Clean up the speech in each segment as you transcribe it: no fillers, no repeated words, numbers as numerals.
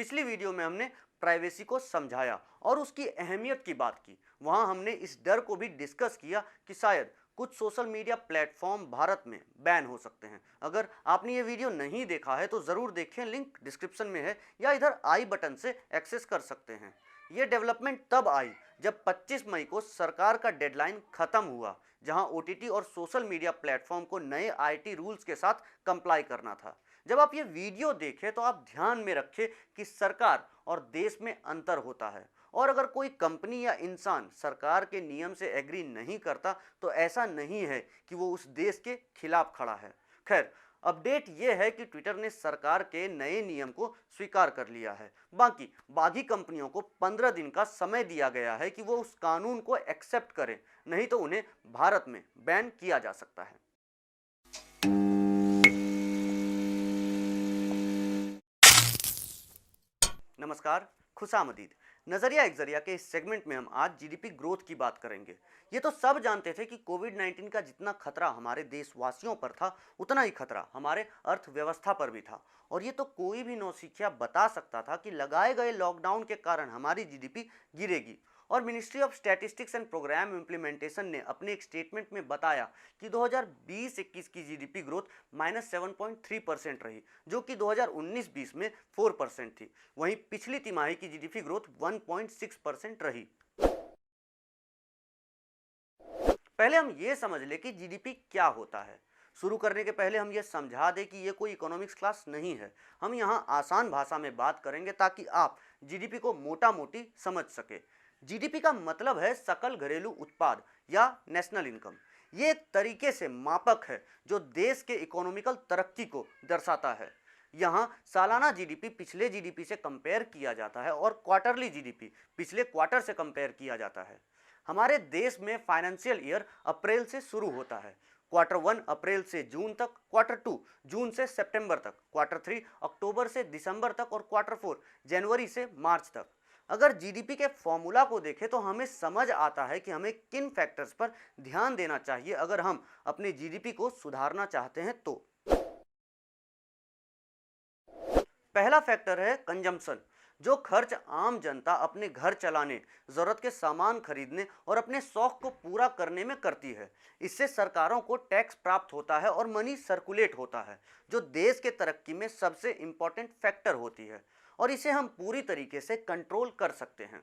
पिछली वीडियो में हमने प्राइवेसी को समझाया और उसकी अहमियत की बात की। वहां हमने इस डर को भी डिस्कस किया कि शायद कुछ सोशल मीडिया प्लेटफॉर्म भारत में बैन हो सकते हैं। अगर आपने ये वीडियो नहीं देखा है तो ज़रूर देखें, लिंक डिस्क्रिप्शन में है या इधर आई बटन से एक्सेस कर सकते हैं। ये डेवलपमेंट तब आई जब 25 मई को सरकार का डेडलाइन खत्म हुआ, जहां ओटीटी और सोशल मीडिया प्लेटफॉर्म को नए आईटी रूल्स के साथ कंप्लाई करना था। जब आप ये वीडियो देखें तो आप ध्यान में रखें कि सरकार और देश में अंतर होता है, और अगर कोई कंपनी या इंसान सरकार के नियम से एग्री नहीं करता तो ऐसा नहीं है कि वो उस देश के खिलाफ खड़ा है। खैर, अपडेट ये है कि ट्विटर ने सरकार के नए नियम को स्वीकार कर लिया है। बाकी कंपनियों को 15 दिन का समय दिया गया है कि वो उस कानून को एक्सेप्ट करें, नहीं तो उन्हें भारत में बैन किया जा सकता है। नमस्कार, खुशामदीद। नजरिया एक जरिया के इस सेगमेंट में हम आज जीडीपी ग्रोथ की बात करेंगे। ये तो सब जानते थे कि कोविड-19 का जितना खतरा हमारे देशवासियों पर था, उतना ही खतरा हमारे अर्थव्यवस्था पर भी था। और ये तो कोई भी नौसिखिया बता सकता था कि लगाए गए लॉकडाउन के कारण हमारी जीडीपी गिरेगी। और ministry of statistics and programme implementation ने अपने एक स्टेटमेंट में बताया कि 2020-21 की जीडीपी ग्रोथ -7.3% रही, जो कि 2019-20 में 4% थी। वहीं पिछली तिमाही की जीडीपी ग्रोथ 1.6% रही। पहले हम ये समझ ले कि जीडीपी क्या होता है। शुरू करने के पहले हम ये समझा दें कि ये कोई इकोनॉमिक्स क्लास नहीं है। हम यहाँ आसान भाषा में बात करेंगे ताकि आप जीडीपी को मोटा मोटी समझ सके। जीडीपी का मतलब है सकल घरेलू उत्पाद या नेशनल इनकम। ये एक तरीके से मापक है जो देश के इकोनॉमिकल तरक्की को दर्शाता है। यहाँ सालाना जीडीपी पिछले जीडीपी से कंपेयर किया जाता है और क्वार्टरली जीडीपी पिछले क्वार्टर से कंपेयर किया जाता है। हमारे देश में फाइनेंशियल ईयर अप्रैल से शुरू होता है। क्वार्टर 1 अप्रैल से जून तक, क्वार्टर 2 जून से सितंबर तक, क्वार्टर 3 अक्टूबर से दिसंबर तक और क्वार्टर 4 जनवरी से मार्च तक। अगर जीडीपी के फॉर्मूला को देखें तो हमें समझ आता है कि हमें किन फैक्टर्स पर ध्यान देना चाहिए अगर हम अपने जीडीपी को सुधारना चाहते हैं तो। पहला फैक्टर है कंजम्पशन, जो खर्च आम जनता अपने घर चलाने, जरूरत के सामान खरीदने और अपने शौक को पूरा करने में करती है। इससे सरकारों को टैक्स प्राप्त होता है और मनी सर्कुलेट होता है, जो देश के तरक्की में सबसे इंपॉर्टेंट फैक्टर होती है, और इसे हम पूरी तरीके से कंट्रोल कर सकते हैं।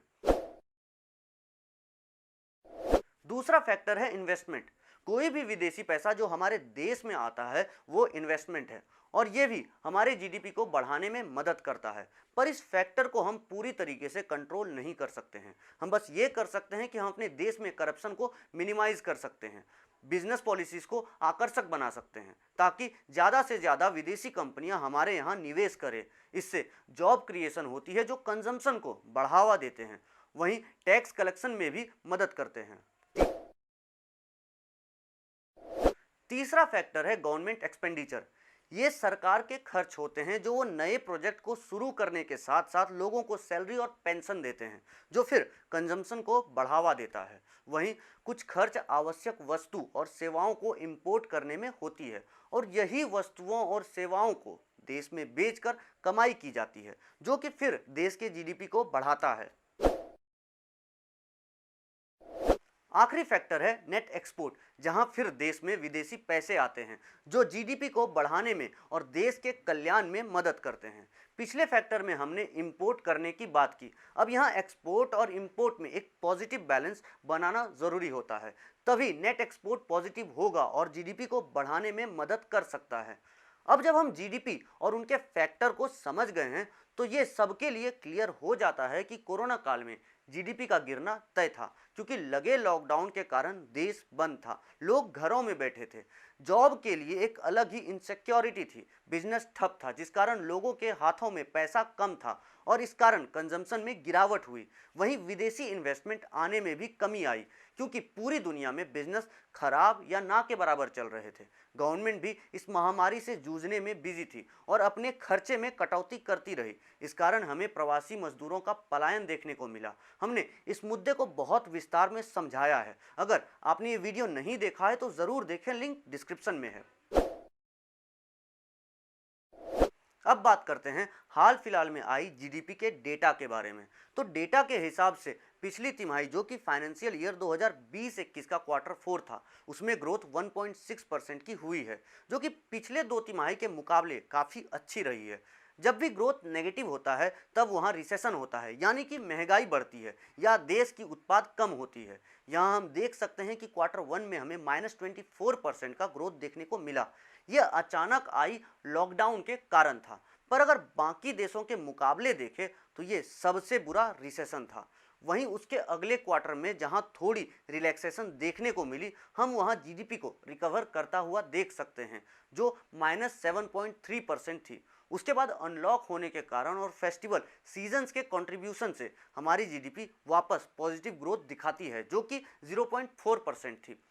दूसरा फैक्टर है इन्वेस्टमेंट। कोई भी विदेशी पैसा जो हमारे देश में आता है वो इन्वेस्टमेंट है, और ये भी हमारे जीडीपी को बढ़ाने में मदद करता है। पर इस फैक्टर को हम पूरी तरीके से कंट्रोल नहीं कर सकते हैं। हम बस ये कर सकते हैं कि हम अपने देश में करप्शन को मिनिमाइज कर सकते हैं, बिजनेस पॉलिसीज को आकर्षक बना सकते हैं ताकि ज़्यादा से ज़्यादा विदेशी कंपनियां हमारे यहाँ निवेश करें। इससे जॉब क्रिएशन होती है जो कंजम्पशन को बढ़ावा देते हैं, वहीं टैक्स कलेक्शन में भी मदद करते हैं। तीसरा फैक्टर है गवर्नमेंट एक्सपेंडिचर। ये सरकार के खर्च होते हैं जो वो नए प्रोजेक्ट को शुरू करने के साथ साथ लोगों को सैलरी और पेंशन देते हैं, जो फिर कंजम्पशन को बढ़ावा देता है। वहीं कुछ खर्च आवश्यक वस्तु और सेवाओं को इंपोर्ट करने में होती है, और यही वस्तुओं और सेवाओं को देश में बेचकर कमाई की जाती है, जो कि फिर देश के जीडीपी को बढ़ाता है। आखिरी फैक्टर है नेट एक्सपोर्ट, जहां फिर देश में विदेशी पैसे आते हैं जो जीडीपी को बढ़ाने में और देश के कल्याण में मदद करते हैं। पिछले फैक्टर में हमने इंपोर्ट करने की बात की, अब यहां एक्सपोर्ट और इंपोर्ट में एक पॉजिटिव बैलेंस बनाना जरूरी होता है, तभी नेट एक्सपोर्ट पॉजिटिव होगा और जीडीपी को बढ़ाने में मदद कर सकता है। अब जब हम जीडीपी और उनके फैक्टर को समझ गए हैं तो ये सबके लिए क्लियर हो जाता है कि कोरोना काल में जीडीपी का गिरना तय था, क्योंकि लगे लॉकडाउन के कारण देश बंद था, लोग घरों में बैठे थे, जॉब के लिए एक अलग ही इनसिक्योरिटी थी, बिजनेस ठप था जिस कारण लोगों के हाथों में पैसा कम था और इस कारण कंजम्पशन में गिरावट हुई। वहीं विदेशी इन्वेस्टमेंट आने में भी कमी आई, क्योंकि पूरी दुनिया में बिजनेस खराब या ना के बराबर चल रहे थे। गवर्नमेंट भी इस महामारी से जूझने में बिजी थी और अपने खर्चे में कटौती करती रही। इस कारण हमें प्रवासी मजदूरों का पलायन देखने को मिला। हमने इस मुद्दे को बहुत विस्तार में समझाया है। अगर आपने ये वीडियो नहीं देखा है तो जरूर देखें, लिंक डिस्क्रिप्शन में है। अब बात करते हैं हाल फिलहाल में आई जीडीपी के डेटा के बारे में। तो डेटा के हिसाब से पिछली तिमाही जो कि फाइनेंशियल ईयर 2020-21 का क्वार्टर 4 था, उसमें ग्रोथ 1.6% की हुई है, जो कि पिछले 2 तिमाही के मुकाबले काफ़ी अच्छी रही है। जब भी ग्रोथ नेगेटिव होता है तब वहाँ रिसेशन होता है, यानी कि महंगाई बढ़ती है या देश की उत्पाद कम होती है। यहाँ हम देख सकते हैं कि क्वार्टर 1 में हमें -24% का ग्रोथ देखने को मिला। यह अचानक आई लॉकडाउन के कारण था, पर अगर बाकी देशों के मुकाबले देखें तो ये सबसे बुरा रिसेशन था। वहीं उसके अगले क्वार्टर में जहां थोड़ी रिलैक्सेशन देखने को मिली, हम वहां जीडीपी को रिकवर करता हुआ देख सकते हैं, जो -7.3% थी। उसके बाद अनलॉक होने के कारण और फेस्टिवल सीजन्स के कंट्रीब्यूशन से हमारी जीडीपी वापस पॉजिटिव ग्रोथ दिखाती है, जो कि 0.4% थी।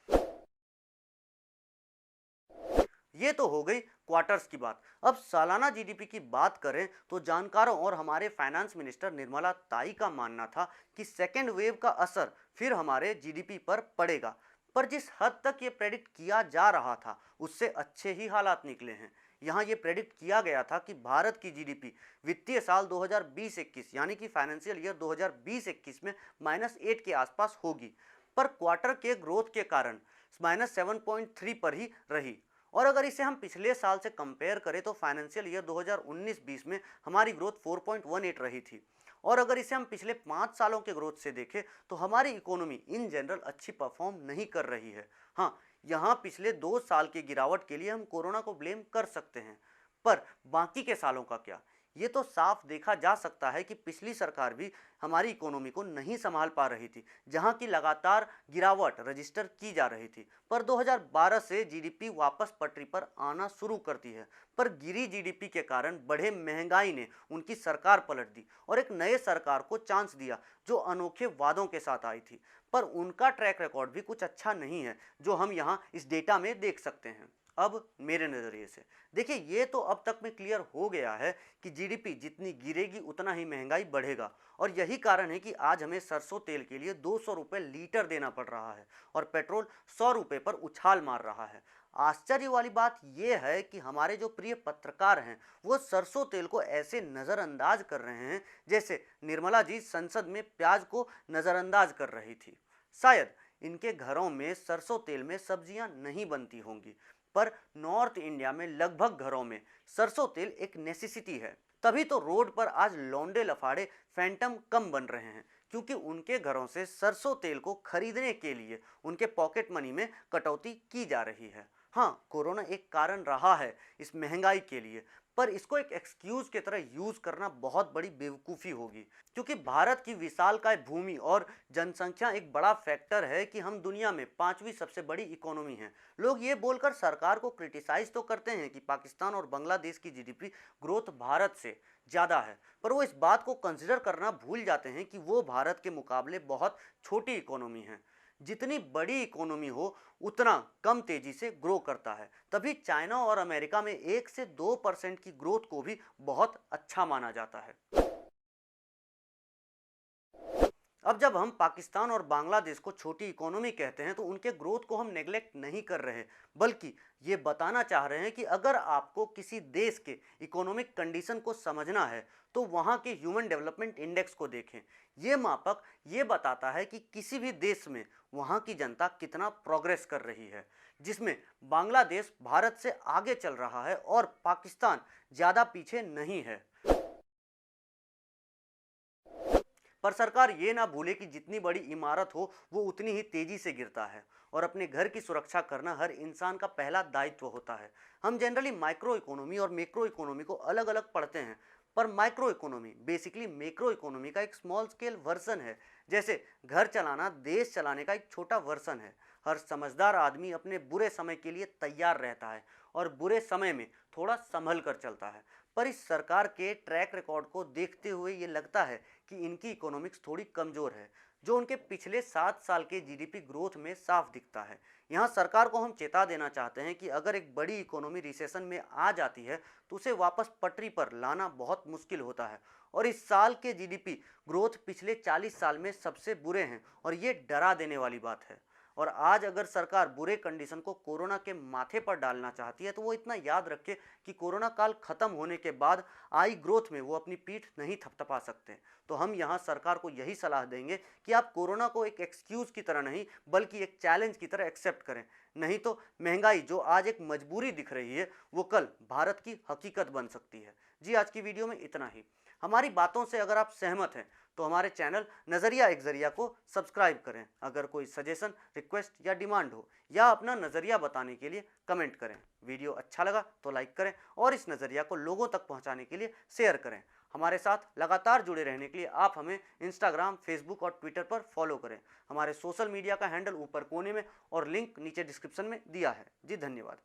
ये तो हो गई क्वार्टर्स की बात। अब सालाना जीडीपी की बात करें तो जानकारों और हमारे फाइनेंस मिनिस्टर निर्मला ताई का मानना था कि सेकेंड वेव का असर फिर हमारे जीडीपी पर पड़ेगा, पर जिस हद तक ये प्रेडिक्ट किया जा रहा था उससे अच्छे ही हालात निकले हैं। यहाँ ये प्रेडिक्ट किया गया था कि भारत की जीडीपी वित्तीय साल 2020-21 यानी कि फाइनेंशियल ईयर 2020-21 में -8 के आसपास होगी, पर क्वार्टर के ग्रोथ के कारण -7.3 पर ही रही। और अगर इसे हम पिछले साल से कंपेयर करें तो फाइनेंशियल ईयर 2019-20 में हमारी ग्रोथ 4.18 रही थी। और अगर इसे हम पिछले 5 सालों के ग्रोथ से देखें तो हमारी इकोनॉमी इन जनरल अच्छी परफॉर्म नहीं कर रही है। हाँ, यहाँ पिछले 2 साल की गिरावट के लिए हम कोरोना को ब्लेम कर सकते हैं, पर बाकी के सालों का क्या? ये तो साफ देखा जा सकता है कि पिछली सरकार भी हमारी इकोनॉमी को नहीं संभाल पा रही थी, जहां की लगातार गिरावट रजिस्टर की जा रही थी। पर 2012 से जीडीपी वापस पटरी पर आना शुरू करती है, पर गिरी जीडीपी के कारण बढ़े महंगाई ने उनकी सरकार पलट दी और एक नए सरकार को चांस दिया जो अनोखे वादों के साथ आई थी। पर उनका ट्रैक रिकॉर्ड भी कुछ अच्छा नहीं है, जो हम यहाँ इस डेटा में देख सकते हैं। अब मेरे नज़रिए से देखिए, ये तो अब तक में क्लियर हो गया है कि जीडीपी जितनी गिरेगी उतना ही महंगाई बढ़ेगा, और यही कारण है कि आज हमें सरसों तेल के लिए 200 रुपये लीटर देना पड़ रहा है और पेट्रोल 100 रुपये पर उछाल मार रहा है। आश्चर्य वाली बात यह है कि हमारे जो प्रिय पत्रकार हैं वो सरसों तेल को ऐसे नज़रअंदाज कर रहे हैं जैसे निर्मला जी संसद में प्याज को नज़रअंदाज कर रही थी। शायद इनके घरों में सरसों तेल में सब्जियां नहीं बनती होंगी, पर नॉर्थ इंडिया में लगभग घरों में सरसों तेल एक नेसेसिटी है। तभी तो रोड पर आज लौंडे लफाड़े फैंटम कम बन रहे हैं, क्योंकि उनके घरों से सरसों तेल को खरीदने के लिए उनके पॉकेट मनी में कटौती की जा रही है। हाँ, कोरोना एक कारण रहा है इस महंगाई के लिए, पर इसको एक एक्सक्यूज की तरह यूज करना बहुत बड़ी बेवकूफ़ी होगी, क्योंकि भारत की विशालकाय भूमि और जनसंख्या एक बड़ा फैक्टर है कि हम दुनिया में 5वीं सबसे बड़ी इकोनॉमी हैं। लोग ये बोलकर सरकार को क्रिटिसाइज तो करते हैं कि पाकिस्तान और बांग्लादेश की जीडीपी ग्रोथ भारत से ज़्यादा है, पर वो इस बात को कंसिडर करना भूल जाते हैं कि वो भारत के मुकाबले बहुत छोटी इकोनॉमी है। जितनी बड़ी इकोनॉमी हो उतना कम तेजी से ग्रो करता है, तभी चाइना और अमेरिका में 1 से 2% की ग्रोथ को भी बहुत अच्छा माना जाता है। अब जब हम पाकिस्तान और बांग्लादेश को छोटी इकोनॉमी कहते हैं तो उनके ग्रोथ को हम नेग्लेक्ट नहीं कर रहे, बल्कि ये बताना चाह रहे हैं कि अगर आपको किसी देश के इकोनॉमिक कंडीशन को समझना है तो वहाँ के ह्यूमन डेवलपमेंट इंडेक्स को देखें। ये मापक ये बताता है कि किसी भी देश में वहाँ की जनता कितना प्रोग्रेस कर रही है, जिसमें बांग्लादेश भारत से आगे चल रहा है और पाकिस्तान ज़्यादा पीछे नहीं है। पर सरकार ये ना भूले कि जितनी बड़ी इमारत हो वो उतनी ही तेजी से गिरता है, और अपने घर की सुरक्षा करना हर इंसान का पहला दायित्व होता है। हम जनरली माइक्रो इकोनॉमी और मैक्रो इकोनॉमी को अलग अलग पढ़ते हैं, पर micro economy basically macro economy का एक स्मॉल स्केल वर्जन है। जैसे घर चलाना देश चलाने का एक छोटा वर्जन है। हर समझदार आदमी अपने बुरे समय के लिए तैयार रहता है और बुरे समय में थोड़ा संभल कर चलता है। पर इस सरकार के ट्रैक रिकॉर्ड को देखते हुए ये लगता है कि इनकी इकोनॉमिक्स थोड़ी कमज़ोर है, जो उनके पिछले 7 साल के जीडीपी ग्रोथ में साफ दिखता है। यहाँ सरकार को हम चेता देना चाहते हैं कि अगर एक बड़ी इकोनॉमी रिसेशन में आ जाती है तो उसे वापस पटरी पर लाना बहुत मुश्किल होता है, और इस साल के जीडीपी ग्रोथ पिछले 40 साल में सबसे बुरे हैं, और ये डरा देने वाली बात है। और आज अगर सरकार बुरे कंडीशन को कोरोना के माथे पर डालना चाहती है तो वो इतना याद रखे कि कोरोना काल खत्म होने के बाद आई ग्रोथ में वो अपनी पीठ नहीं थपथपा सकते। तो हम यहाँ सरकार को यही सलाह देंगे कि आप कोरोना को एक एक्सक्यूज की तरह नहीं बल्कि एक चैलेंज की तरह एक्सेप्ट करें। नहीं तो महंगाई जो आज एक मजबूरी दिख रही है वो कल भारत की हकीकत बन सकती है। जी आज की वीडियो में इतना ही। हमारी बातों से अगर आप सहमत हैं तो हमारे चैनल नज़रिया एक जरिया को सब्सक्राइब करें। अगर कोई सजेशन, रिक्वेस्ट या डिमांड हो या अपना नज़रिया बताने के लिए कमेंट करें। वीडियो अच्छा लगा तो लाइक करें और इस नज़रिया को लोगों तक पहुंचाने के लिए शेयर करें। हमारे साथ लगातार जुड़े रहने के लिए आप हमें इंस्टाग्राम, फेसबुक और ट्विटर पर फॉलो करें। हमारे सोशल मीडिया का हैंडल ऊपर कोने में और लिंक नीचे डिस्क्रिप्शन में दिया है। जी धन्यवाद।